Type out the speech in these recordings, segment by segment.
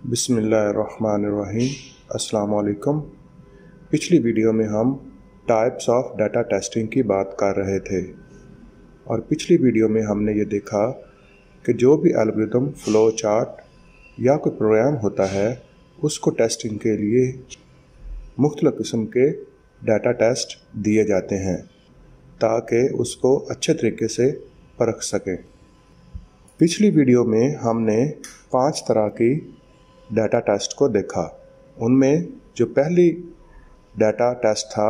बिस्मिल्लाहिर्रहमानिर्रहीम। अस्सलाम वालेकुम। पिछली वीडियो में हम टाइप्स ऑफ डाटा टेस्टिंग की बात कर रहे थे और पिछली वीडियो में हमने ये देखा कि जो भी एल्गोरिदम, फ्लो चार्ट या कोई प्रोग्राम होता है उसको टेस्टिंग के लिए मुख्तलिफ़ किस्म के डाटा टेस्ट दिए जाते हैं ताकि उसको अच्छे तरीके से परख सकें। पिछली वीडियो में हमने 5 तरह की डाटा टेस्ट को देखा। उनमें जो पहली डाटा टेस्ट था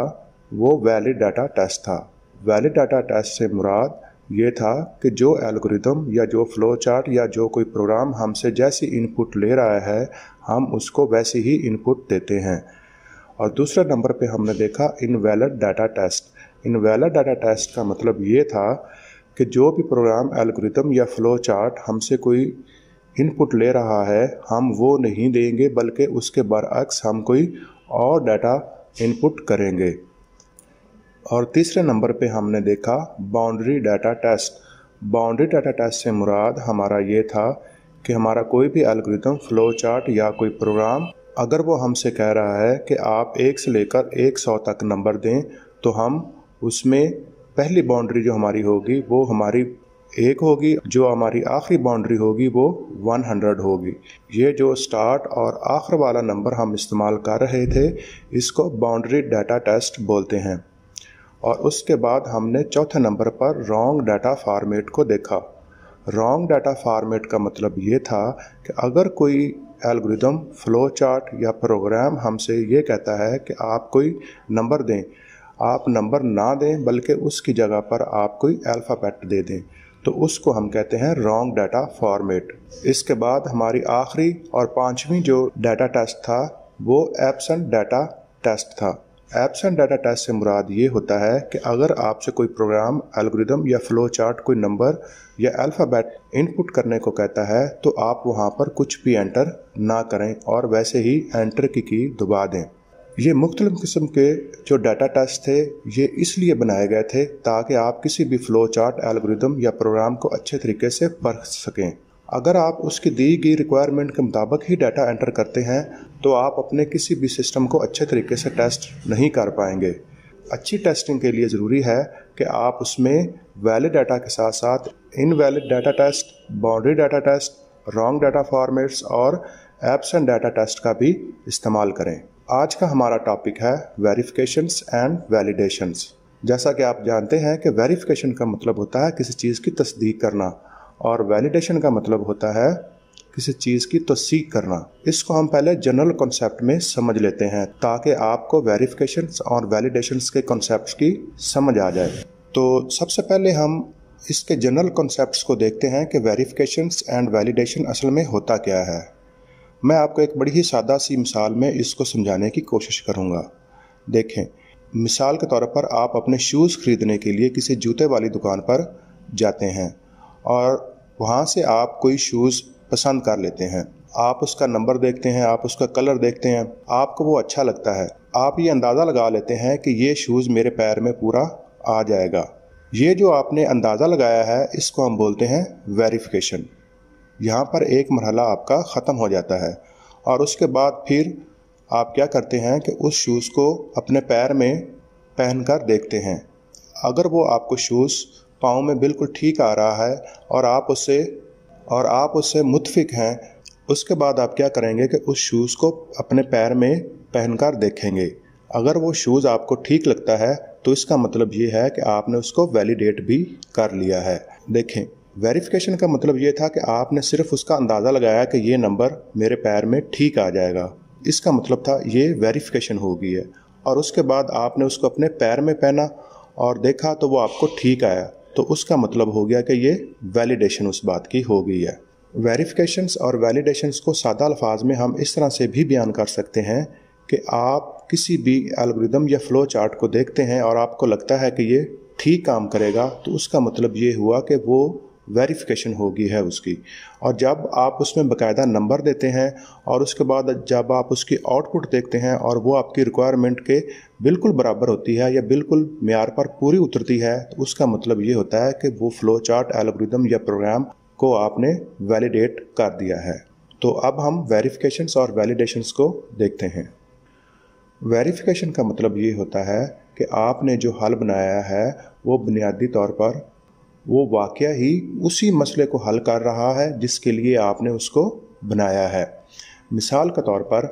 वो वैलिड डाटा टेस्ट था। वैलिड डाटा टेस्ट से मुराद ये था कि जो एल्गोरिदम या जो फ्लो चार्ट या जो कोई प्रोग्राम हमसे जैसी इनपुट ले रहा है हम उसको वैसी ही इनपुट देते हैं। और दूसरे नंबर पे हमने देखा invalid data test. Invalid data test का मतलब ये था कि जो भी प्रोग्राम, एल्गोरिदम या फ्लो चार्ट हमसे कोई इनपुट ले रहा है हम वो नहीं देंगे बल्कि उसके बरअक्स हम कोई और डाटा इनपुट करेंगे। और तीसरे नंबर पे हमने देखा boundary data test. Boundary data test से मुराद हमारा ये था कि हमारा कोई भी एल्गोरिदम, फ्लो चार्ट या कोई प्रोग्राम अगर वो हमसे कह रहा है कि आप 1 से लेकर 100 तक नंबर दें तो हम उसमें पहली बाउंड्री जो हमारी होगी वो हमारी 1 होगी, जो हमारी आखिरी बाउंड्री होगी वो 100 होगी। ये जो स्टार्ट और आखिर वाला नंबर हम इस्तेमाल कर रहे थे इसको बाउंड्री डाटा टेस्ट बोलते हैं। और उसके बाद हमने चौथे नंबर पर रॉन्ग डाटा फॉर्मेट को देखा। रॉन्ग डाटा फॉर्मेट का मतलब ये था कि अगर कोई एल्गोरिदम, फ्लो चार्ट या प्रोग्राम हमसे ये कहता है कि आप कोई नंबर दें, आप नंबर ना दें बल्कि उसकी जगह पर आप कोई अल्फ़ाबेट दे दें तो उसको हम कहते हैं रॉन्ग डाटा फॉर्मेट। इसके बाद हमारी आखिरी और 5वीं जो डाटा टेस्ट था वो एब्सेंट डाटा टेस्ट था। एब्सेंट डाटा टेस्ट से मुराद ये होता है कि अगर आपसे कोई प्रोग्राम, एल्गोरिदम या फ्लो चार्ट कोई नंबर या अल्फ़ाबेट इनपुट करने को कहता है तो आप वहाँ पर कुछ भी एंटर ना करें और वैसे ही एंटर की दबा दें। ये मुख्तलिफ़ किस्म के जो डाटा टेस्ट थे ये इसलिए बनाए गए थे ताकि आप किसी भी फ्लो चार्ट, एल्गोरिदम या प्रोग्राम को अच्छे तरीके से परख सकें। अगर आप उसकी दी गई रिक्वायरमेंट के मुताबिक ही डाटा एंटर करते हैं तो आप अपने किसी भी सिस्टम को अच्छे तरीके से टेस्ट नहीं कर पाएंगे। अच्छी टेस्टिंग के लिए ज़रूरी है कि आप उसमें वैलिड डाटा के साथ साथ invalid data test, boundary data test, wrong data formats और एब्सेंट डाटा टेस्ट का भी इस्तेमाल करें। आज का हमारा टॉपिक है वेरिफिकेशंस एंड वैलिडेशंस। जैसा कि आप जानते हैं कि वेरिफिकेशन का मतलब होता है किसी चीज़ की तस्दीक करना और वैलिडेशन का मतलब होता है किसी चीज़ की तस्दीक करना। इसको हम पहले जनरल कॉन्सेप्ट में समझ लेते हैं ताकि आपको वेरिफिकेशंस और वैलिडेशंस के कॉन्सेप्ट्स की समझ आ जाए। तो सबसे पहले हम इसके जनरल कॉन्सेप्ट्स को देखते हैं कि वेरिफिकेशंस एंड वैलिडेशन असल में होता क्या है। मैं आपको एक बड़ी ही सादा सी मिसाल में इसको समझाने की कोशिश करूँगा। देखें, मिसाल के तौर पर आप अपने शूज़ ख़रीदने के लिए किसी जूते वाली दुकान पर जाते हैं और वहाँ से आप कोई शूज़ पसंद कर लेते हैं। आप उसका नंबर देखते हैं, आप उसका कलर देखते हैं, आपको वो अच्छा लगता है। आप ये अंदाज़ा लगा लेते हैं कि ये शूज़ मेरे पैर में पूरा आ जाएगा। ये जो आपने अंदाज़ा लगाया है इसको हम बोलते हैं वेरिफिकेशन। यहाँ पर एक मरहला आपका ख़त्म हो जाता है और उसके बाद फिर आप क्या करते हैं कि उस शूज़ को अपने पैर में पहनकर देखते हैं। अगर वो आपको शूज़ पाँव में बिल्कुल ठीक आ रहा है और आप उससे मुत्फिक हैं, उसके बाद आप क्या करेंगे कि उस शूज़ को अपने पैर में पहनकर देखेंगे। अगर वो शूज़ आपको ठीक लगता है तो इसका मतलब ये है कि आपने उसको वैलिडेट भी कर लिया है। देखें, वेरिफिकेशन का मतलब ये था कि आपने सिर्फ उसका अंदाज़ा लगाया कि ये नंबर मेरे पैर में ठीक आ जाएगा। इसका मतलब था ये वेरिफिकेशन हो गई है। और उसके बाद आपने उसको अपने पैर में पहना और देखा तो वो आपको ठीक आया तो उसका मतलब हो गया कि ये वैलिडेशन उस बात की हो गई है। वेरिफिकेशंस और वैलिडेशंस को सादा अल्फाज में हम इस तरह से भी बयान कर सकते हैं कि आप किसी भी एल्गोरिदम या फ्लो चार्ट को देखते हैं और आपको लगता है कि ये ठीक काम करेगा तो उसका मतलब ये हुआ कि वो वेरिफिकेशन हो गई है उसकी। और जब आप उसमें बाकायदा नंबर देते हैं और उसके बाद जब आप उसकी आउटपुट देखते हैं और वो आपकी रिक्वायरमेंट के बिल्कुल बराबर होती है या बिल्कुल मेयार पर पूरी उतरती है तो उसका मतलब ये होता है कि वो फ्लो चार्ट, एल्गोरिदम या प्रोग्राम को आपने वैलिडेट कर दिया है। तो अब हम वेरिफिकेशंस और वैलिडेशंस को देखते हैं। वेरिफिकेशन का मतलब ये होता है कि आपने जो हल बनाया है वो बुनियादी तौर पर वो वाकया ही उसी मसले को हल कर रहा है जिसके लिए आपने उसको बनाया है। मिसाल के तौर पर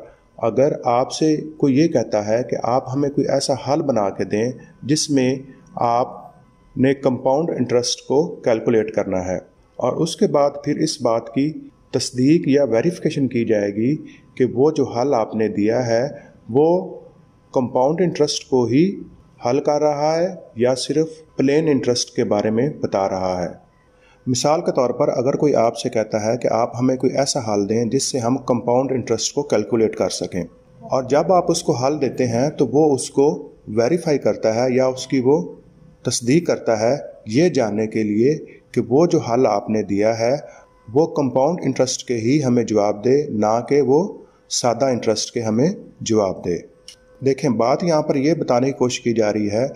अगर आपसे कोई ये कहता है कि आप हमें कोई ऐसा हल बना के दें जिसमें आपने कंपाउंड इंटरेस्ट को कैलकुलेट करना है, और उसके बाद फिर इस बात की तस्दीक या वेरिफिकेशन की जाएगी कि वो जो हल आपने दिया है वो कंपाउंड इंटरेस्ट को ही हल कर रहा है या सिर्फ प्लेन इंटरेस्ट के बारे में बता रहा है। मिसाल के तौर पर अगर कोई आपसे कहता है कि आप हमें कोई ऐसा हल दें जिससे हम कंपाउंड इंटरेस्ट को कैलकुलेट कर सकें, और जब आप उसको हल देते हैं तो वो उसको वेरीफाई करता है या उसकी वो तस्दीक करता है ये जानने के लिए कि वो जो हल आपने दिया है वो कंपाउंड इंटरेस्ट के ही हमें जवाब दे, ना कि वो सादा इंटरेस्ट के हमें जवाब दे। देखें, बात यहाँ पर यह बताने की कोशिश की जा रही है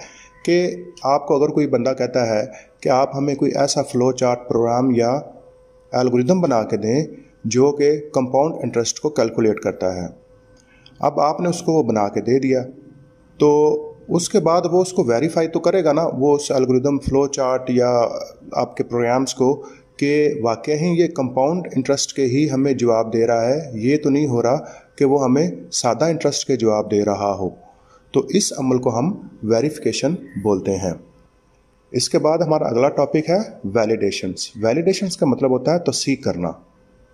कि आपको अगर कोई बंदा कहता है कि आप हमें कोई ऐसा फ़्लो चार्ट प्रोग्राम या एल्गोरिदम बना के दें जो कि कंपाउंड इंटरेस्ट को कैलकुलेट करता है, अब आपने उसको वो बना के दे दिया तो उसके बाद वो उसको वेरीफाई तो करेगा ना, वो उस एल्गोरिदम फ़्लो चार्ट या आपके प्रोग्राम्स को कि वाकई ही ये कंपाउंड इंटरेस्ट के ही हमें जवाब दे रहा है, ये तो नहीं हो रहा कि वो हमें सादा इंटरेस्ट के जवाब दे रहा हो। तो इस अमल को हम वेरिफिकेशन बोलते हैं। इसके बाद हमारा अगला टॉपिक है वैलिडेशंस। वैलिडेशंस का मतलब होता है तस्दीक करना।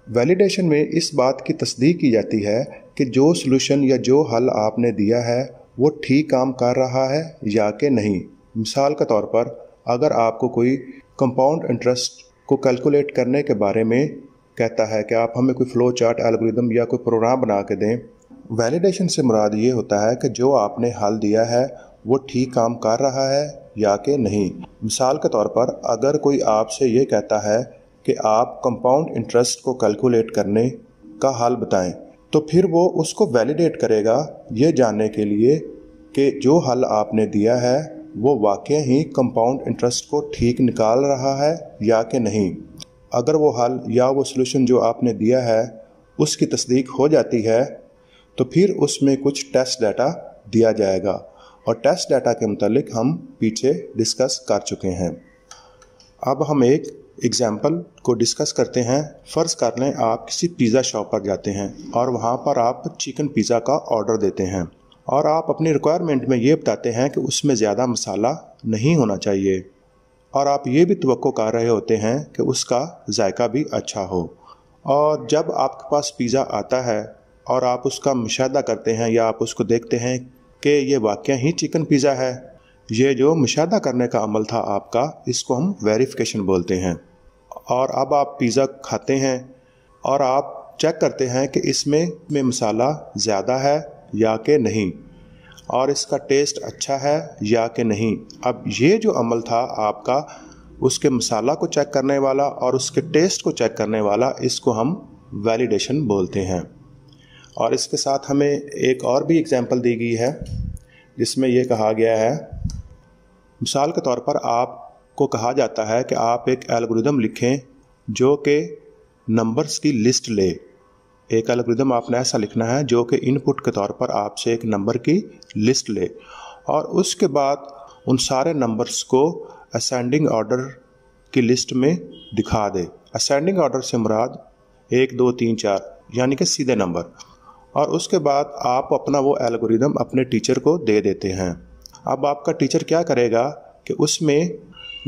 वैलिडेशन में इस बात की तस्दीक की जाती है कि जो सॉल्यूशन या जो हल आपने दिया है वो ठीक काम कर रहा है या कि नहीं। मिसाल के तौर पर अगर आपको कोई कंपाउंड इंटरेस्ट को कैलकुलेट करने के बारे में कहता है कि आप हमें कोई फ़्लो चार्ट एल्गोरिदम या कोई प्रोग्राम बना के दें, वैलिडेशन से मुराद ये होता है कि जो आपने हल दिया है वो ठीक काम कर रहा है या कि नहीं। मिसाल के तौर पर अगर कोई आपसे ये कहता है कि आप कंपाउंड इंटरेस्ट को कैलकुलेट करने का हल बताएं, तो फिर वो उसको वैलिडेट करेगा ये जानने के लिए कि जो हल आपने दिया है वो वाकई ही कंपाउंड इंटरेस्ट को ठीक निकाल रहा है या कि नहीं। अगर वो हल या वो सॉल्यूशन जो आपने दिया है उसकी तस्दीक हो जाती है तो फिर उसमें कुछ टेस्ट डाटा दिया जाएगा, और टेस्ट डाटा के मुतालिक हम पीछे डिस्कस कर चुके हैं। अब हम एक एग्जाम्पल को डिस्कस करते हैं। फ़र्ज़ कर लें आप किसी पिज़्ज़ा शॉप पर जाते हैं और वहाँ पर आप चिकन पिज़्ज़ा का ऑर्डर देते हैं और आप अपनी रिक्वायरमेंट में ये बताते हैं कि उसमें ज़्यादा मसाला नहीं होना चाहिए, और आप ये भी तवक्को कर रहे होते हैं कि उसका जायका भी अच्छा हो। और जब आपके पास पिज़्ज़ा आता है और आप उसका मुशाहदा करते हैं या आप उसको देखते हैं कि ये वाकई ही चिकन पिज़्ज़ा है, ये जो मुशाहदा करने का अमल था आपका, इसको हम वेरिफिकेशन बोलते हैं। और अब आप पिज़्ज़ा खाते हैं और आप चेक करते हैं कि इसमें मसाला ज़्यादा है या कि नहीं, और इसका टेस्ट अच्छा है या कि नहीं। अब ये जो अमल था आपका, उसके मसाला को चेक करने वाला और उसके टेस्ट को चेक करने वाला, इसको हम वैलिडेशन बोलते हैं। और इसके साथ हमें एक और भी एग्जांपल दी गई है जिसमें यह कहा गया है, मिसाल के तौर पर आपको कहा जाता है कि आप एक एल्गोरिदम लिखें जो कि नंबर्स की लिस्ट ले। एक एल्गोरिदम आपने ऐसा लिखना है जो कि इनपुट के तौर पर आपसे एक नंबर की लिस्ट ले और उसके बाद उन सारे नंबर्स को असेंडिंग ऑर्डर की लिस्ट में दिखा दे। असेंडिंग ऑर्डर से मुराद 1 2 3 4 यानी कि सीधे नंबर। और उसके बाद आप अपना वो एल्गोरिदम अपने टीचर को दे देते हैं। अब आपका टीचर क्या करेगा कि उसमें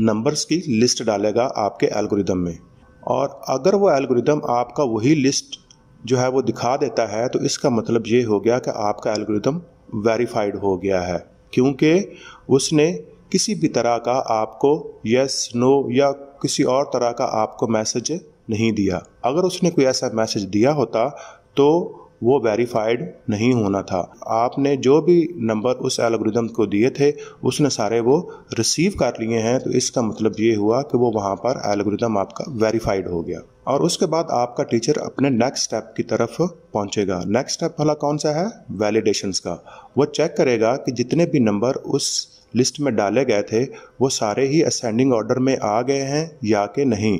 नंबर्स की लिस्ट डालेगा आपके एल्गोरिदम में, और अगर वो एल्गोरिदम आपका वही लिस्ट जो है वो दिखा देता है तो इसका मतलब ये हो गया कि आपका एल्गोरिदम वेरीफाइड हो गया है, क्योंकि उसने किसी भी तरह का आपको यस नो या किसी और तरह का आपको मैसेज नहीं दिया। अगर उसने कोई ऐसा मैसेज दिया होता तो वो वेरीफाइड नहीं होना था। आपने जो भी नंबर उस एल्गोरिदम को दिए थे उसने सारे वो रिसीव कर लिए हैं, तो इसका मतलब ये हुआ कि वो वहाँ पर एल्गोरिदम आपका वेरीफाइड हो गया। और उसके बाद आपका टीचर अपने नेक्स्ट स्टेप की तरफ पहुंचेगा। नेक्स्ट स्टेप वाला कौन सा है? वैलिडेशंस का। वो चेक करेगा कि जितने भी नंबर उस लिस्ट में डाले गए थे वो सारे ही असेंडिंग ऑर्डर में आ गए हैं या कि नहीं,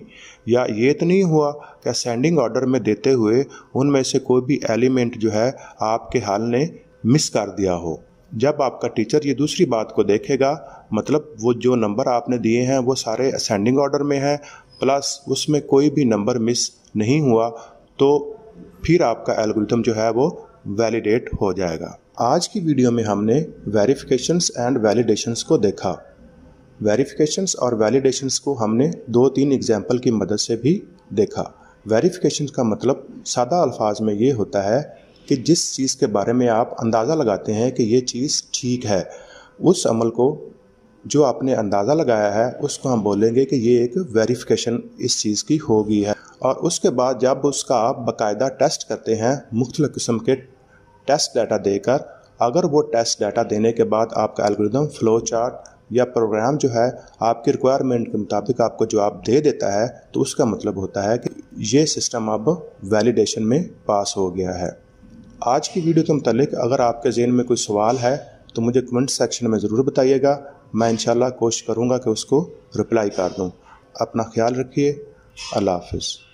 या ये तो नहीं हुआ कि असेंडिंग ऑर्डर में देते हुए उनमें से कोई भी एलिमेंट जो है आपके हाल ने मिस कर दिया हो। जब आपका टीचर ये दूसरी बात को देखेगा, मतलब वो जो नंबर आपने दिए हैं वो सारे असेंडिंग ऑर्डर में हैं प्लस उसमें कोई भी नंबर मिस नहीं हुआ, तो फिर आपका एल्गोरिथम जो है वो वैलिडेट हो जाएगा। आज की वीडियो में हमने वेरिफिकेशंस एंड वैलिडेशंस को देखा। वेरिफिकेशंस और वैलिडेशंस को हमने 2-3 एग्जाम्पल की मदद से भी देखा। वेरिफिकेशंस का मतलब सादा अल्फाज में ये होता है कि जिस चीज़ के बारे में आप अंदाज़ा लगाते हैं कि ये चीज़ ठीक है, उस अमल को जो आपने अंदाज़ा लगाया है उसको हम बोलेंगे कि ये एक वेरिफिकेशन इस चीज़ की हो गई है। और उसके बाद जब उसका आप बाकायदा टेस्ट करते हैं मुख्तलिफ़ किस्म के टेस्ट डाटा देकर, अगर वो टेस्ट डाटा देने के बाद आपका एल्गोरिथम फ्लो चार्ट या प्रोग्राम जो है आपकी रिक्वायरमेंट के मुताबिक आपको जवाब दे देता है, तो उसका मतलब होता है कि ये सिस्टम अब वैलिडेशन में पास हो गया है। आज की वीडियो के मुतालिक अगर आपके ज़हन में कोई सवाल है तो मुझे कमेंट सेक्शन में ज़रूर बताइएगा। मैं इंशाल्लाह कोशिश करूँगा कि उसको रिप्लाई कर दूँ। अपना ख्याल रखिए। अल्लाह हाफ़िज़।